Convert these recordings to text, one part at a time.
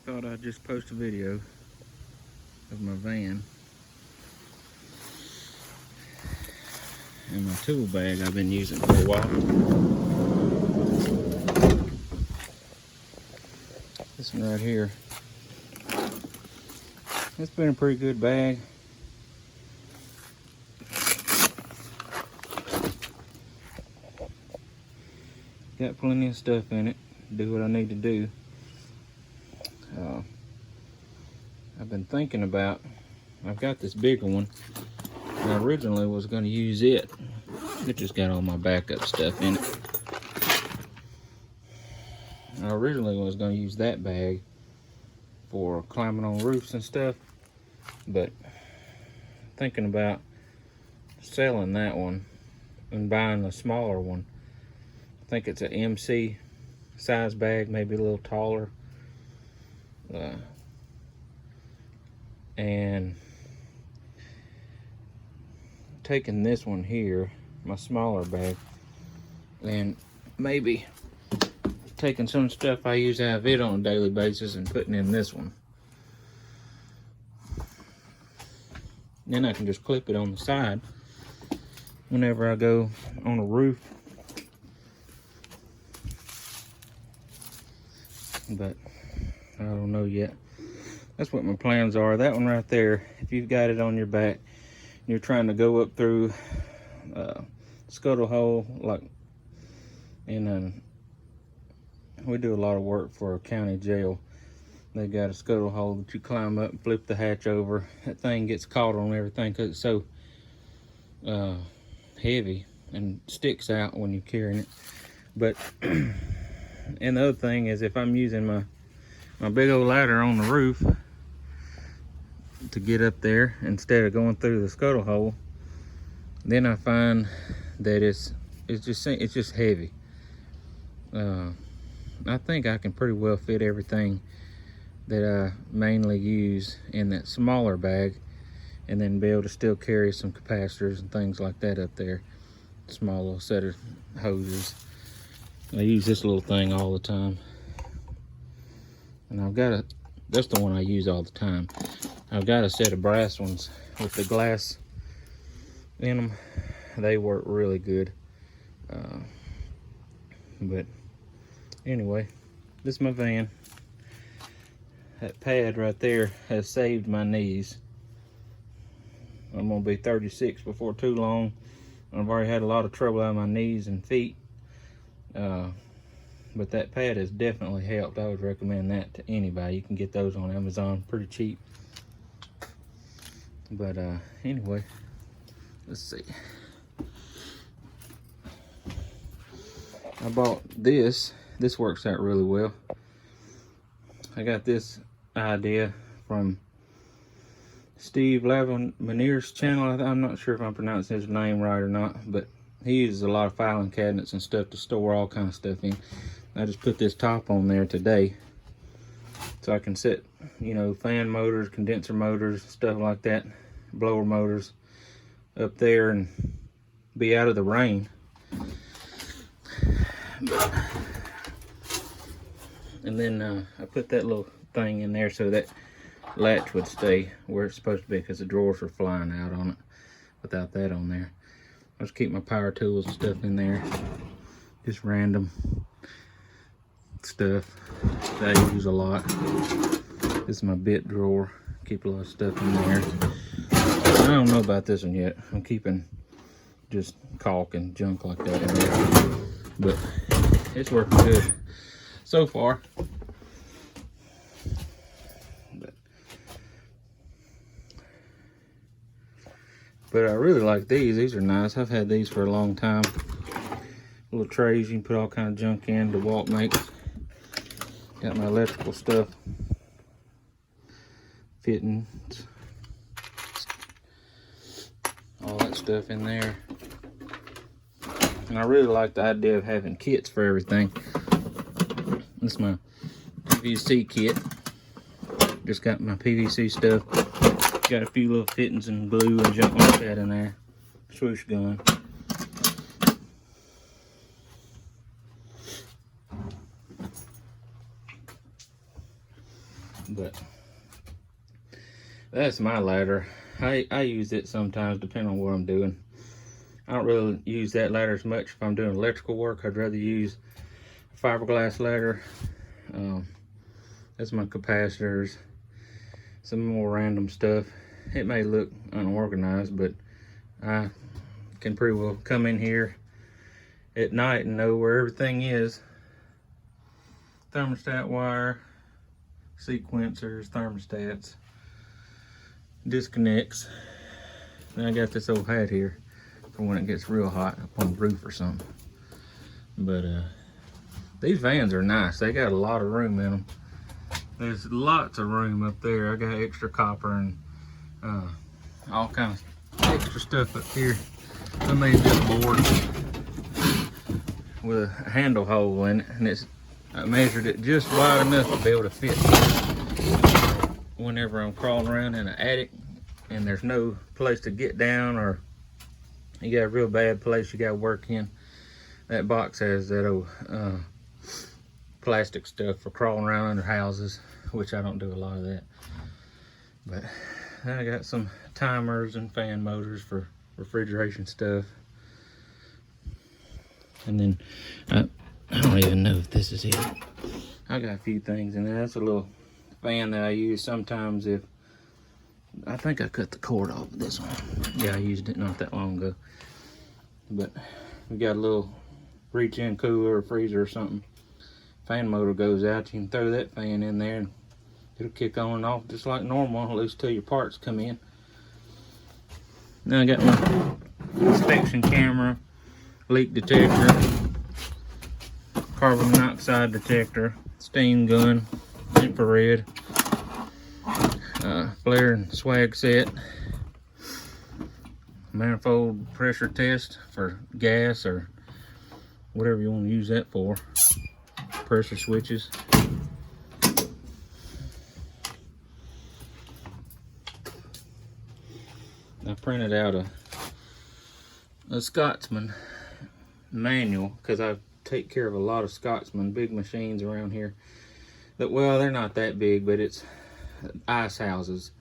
Thought I'd just post a video of my van and my tool bag I've been using for a while. This one right here. It's been a pretty good bag. Got plenty of stuff in it. Do what I need to do. I've been thinking about, I've got this bigger one. I originally was going to use it. It just got all my backup stuff in it. I originally was going to use that bag for climbing on roofs and stuff, but thinking about selling that one and buying a smaller one. I think it's an MC size bag, maybe a little taller. And taking this one here, my smaller bag, and maybe taking some stuff I use out of it on a daily basis and putting in this one. Then I can just clip it on the side whenever I go on a roof. But I don't know yet. That's what my plans are. That one right there, if you've got it on your back, you're trying to go up through scuttle hole, like in we do a lot of work for a county jail. They got a scuttle hole that you climb up and flip the hatch over. That thing gets caught on everything because it's so heavy and sticks out when you're carrying it. But and the other thing is, if I'm using my big old ladder on the roof to get up there instead of going through the scuttle hole, then I find that it's just heavy. I think I can pretty well fit everything that I mainly use in that smaller bag, and then be able to still carry some capacitors and things like that up there. Small little set of hoses. I use this little thing all the time, and that's the one I use all the time. I've got a set of brass ones with the glass in them. They work really good. But anyway, this is my van. That pad right there has saved my knees. I'm gonna be 36 before too long. I've already had a lot of trouble out of my knees and feet. But that pad has definitely helped. I would recommend that to anybody. You can get those on Amazon pretty cheap. But anyway, let's see. I bought this. This works out really well. I got this idea from Steve Lavanier's channel. I'm not sure if I'm pronouncing his name right or not, but he uses a lot of filing cabinets and stuff to store all kinds of stuff in. I just put this top on there today so I can set, you know, fan motors, condenser motors, stuff like that, blower motors up there and be out of the rain. And then I put that little thing in there so that latch would stay where it's supposed to be, because the drawers were flying out on it without that on there. I just keep my power tools and stuff in there, just random stuff that I use a lot. This is my bit drawer, keep a lot of stuff in there. I don't know about this one yet. I'm keeping just caulk and junk like that in there, but it's working good so far. But I really like these. These are nice. I've had these for a long time. Little trays you can put all kind of junk in. DeWalt makes. Got my electrical stuff, fittings, all that stuff in there. And I really like the idea of having kits for everything. This is my PVC kit. Just got my PVC stuff. Got a few little fittings and glue and junk like that in there. Swoosh gun. But that's my ladder. I use it sometimes depending on what I'm doing. I don't really use that ladder as much if I'm doing electrical work. I'd rather use a fiberglass ladder. That's my capacitors, some more random stuff. It may look unorganized, but I can pretty well come in here at night and know where everything is. Thermostat wire, sequencers, thermostats, disconnects. Then I got this old hat here for when it gets real hot up on the roof or something. But these vans are nice. They got a lot of room in them. There's lots of room up there. I got extra copper and all kinds of extra stuff up here. I made this board with a handle hole in it, and I measured it just wide enough to be able to fit whenever I'm crawling around in an attic and there's no place to get down, or you got a real bad place you got to work in. That box has that old plastic stuff for crawling around under houses, which I don't do a lot of that. But I got some timers and fan motors for refrigeration stuff. And then I don't even know if this is it. I got a few things in there. That's a little fan that I use sometimes if I think I cut the cord off of this one. Yeah, I used it not that long ago. But we got a little reach-in cooler or freezer or something. Fan motor goes out. You can throw that fan in there and it'll kick on and off just like normal, at least till your parts come in. Now I got my inspection camera, leak detector, carbon monoxide detector, steam gun, infrared, flare and swag set, manifold pressure test for gas or whatever you want to use that for, pressure switches. I printed out a Scotsman manual because I take care of a lot of Scotsman big machines around here. That, well, they're not that big, but it's ice houses.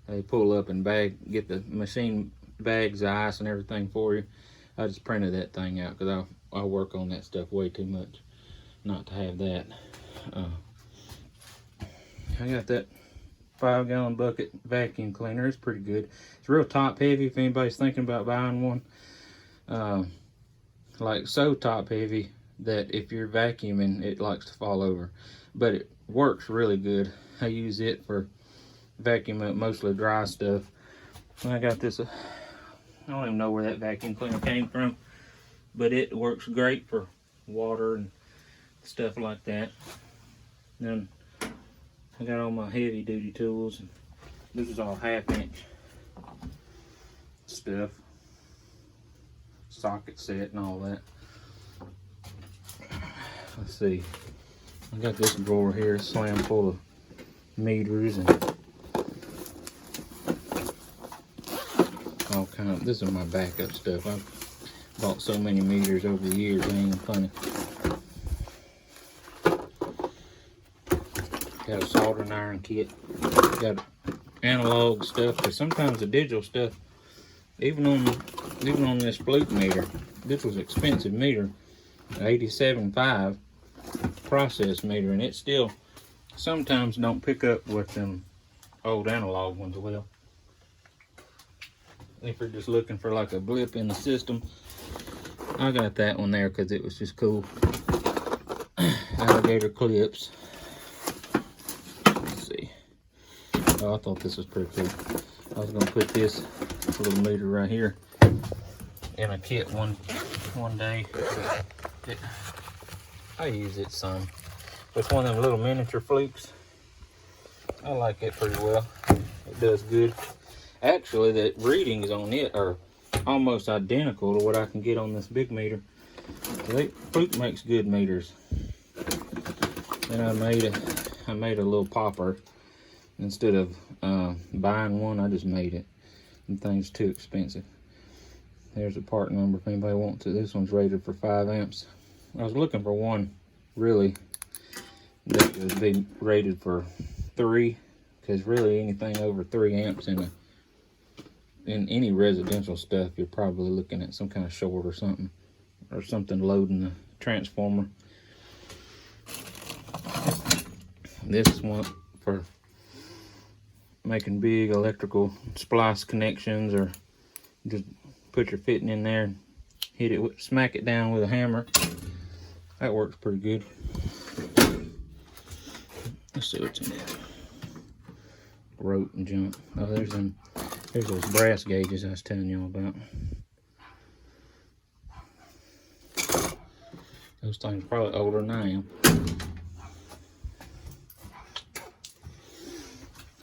They pull up and get the machine bags the ice and everything for you. I just printed that thing out because I work on that stuff way too much not to have that. I got that 5-gallon bucket vacuum cleaner. It's pretty good. It's real top heavy if anybody's thinking about buying one. Like so top heavy that if you're vacuuming it likes to fall over, but it works really good. I use it for vacuuming up mostly dry stuff. And I got this, I don't even know where that vacuum cleaner came from, but it works great for water and stuff like that. Then I got all my heavy duty tools, and this is all 1/2-inch stuff, socket set and all that. Let's see, I got this drawer here slammed full of meters and all kind of, this is my backup stuff. I've bought so many meters over the years, it ain't even funny. Got a soldering iron kit, got analog stuff, because sometimes the digital stuff, even on this flute meter, this was an expensive meter, 87.5 process meter, and it still sometimes don't pick up with them old analog ones well. If you're just looking for like a blip in the system, I got that one there because it was just cool. Alligator clips. Let's see. Oh, I thought this was pretty cool. I was gonna put this little meter right here in a kit one day. I use it some. It's one of them little miniature flukes. I like it pretty well. It does good. Actually, the readings on it are almost identical to what I can get on this big meter. Fluke makes good meters. And I made a little popper. Instead of buying one, I just made it. And things too expensive. There's a part number if anybody wants it. This one's rated for 5 amps. I was looking for one really that would be rated for 3, because really anything over 3 amps in any residential stuff, you're probably looking at some kind of short or something loading the transformer. This is one for making big electrical splice connections, or just put your fitting in there and hit it, smack it down with a hammer. That works pretty good. Let's see what's in there. Rope and junk. Oh, there's those brass gauges I was telling y'all about. Those things are probably older than I am.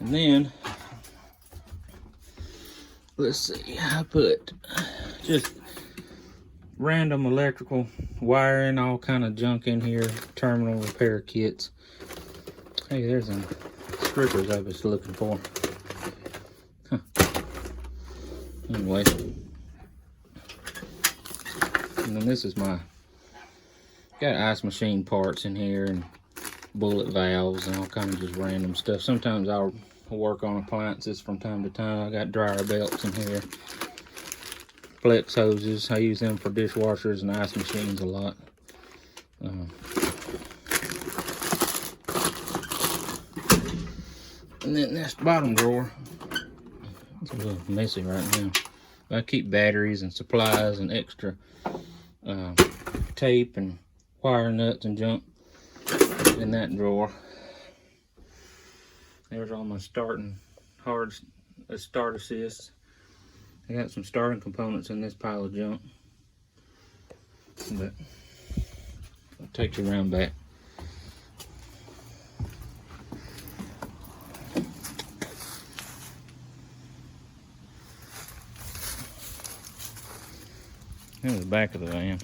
And then, let's see, I put just random electrical wiring, all kind of junk in here, terminal repair kits. Hey, there's some strippers I was looking for. Huh. Anyway, and then this is got ice machine parts in here, and bullet valves, and all kinds of just random stuff. Sometimes I'll work on appliances from time to time. I got dryer belts in here, flex hoses. I use them for dishwashers and ice machines a lot. And then this bottom drawer, it's a little messy right now. I keep batteries and supplies and extra tape and wire nuts and junk in that drawer. There's all my start assists. I got some starting components in this pile of junk, but I'll take you around back. Here's the back of the van.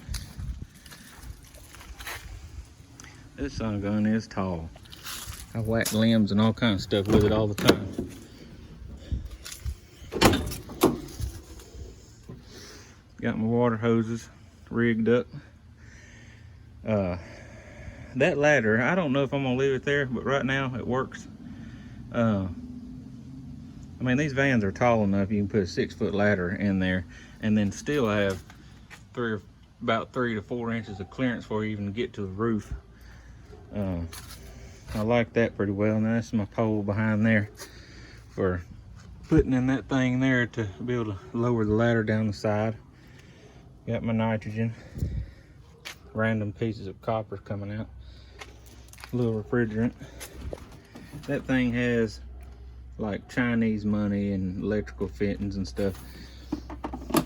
This son of a gun is tall. I whack limbs and all kinds of stuff with it all the time. Got my water hoses rigged up. That ladder, I don't know if I'm gonna leave it there, but right now it works. I mean, these vans are tall enough you can put a 6-foot ladder in there and then still have about 3 to 4 inches of clearance before you even get to the roof. I like that pretty well. And that's my pole behind there for putting in that thing there to be able to lower the ladder down the side. Got my nitrogen, random pieces of copper coming out, a little refrigerant. That thing has like Chinese money and electrical fittings and stuff.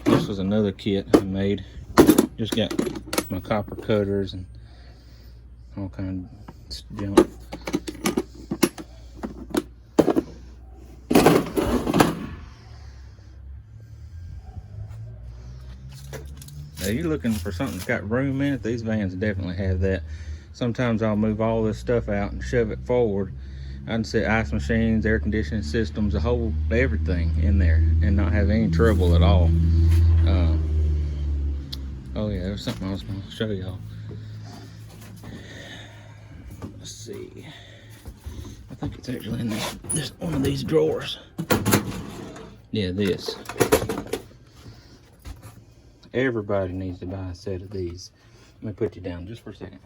This was another kit I made. Just got my copper cutters and all kind of junk. Now you're looking for something that's got room in it, these vans definitely have that. Sometimes I'll move all this stuff out and shove it forward. I can set ice machines, air conditioning systems, a whole everything in there and not have any trouble at all. Oh yeah, there's something I was going to show y'all. Let's see. I think it's actually in this one of these drawers. Yeah, this. Everybody needs to buy a set of these. Let me put you down just for a second.